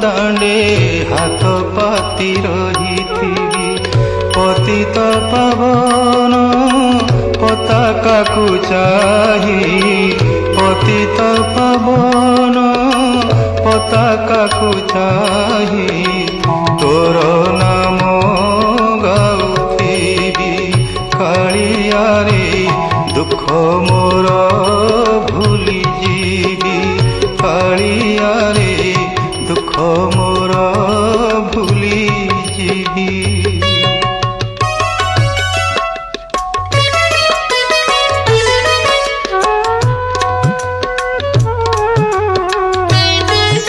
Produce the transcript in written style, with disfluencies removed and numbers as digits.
ଦାଣ୍ଡେ ହାତ ପାତି ରହିଥିବି ପତିତ ପାବନ ପତାକାକୁ ଚାହିଁ ପତିତ ପାବନ ପତାକାକୁ ଚାହିଁ ତୋର ନାମ ଗାଉଥିବି କାଳିଆରେ ଦୁଃଖ ମୋର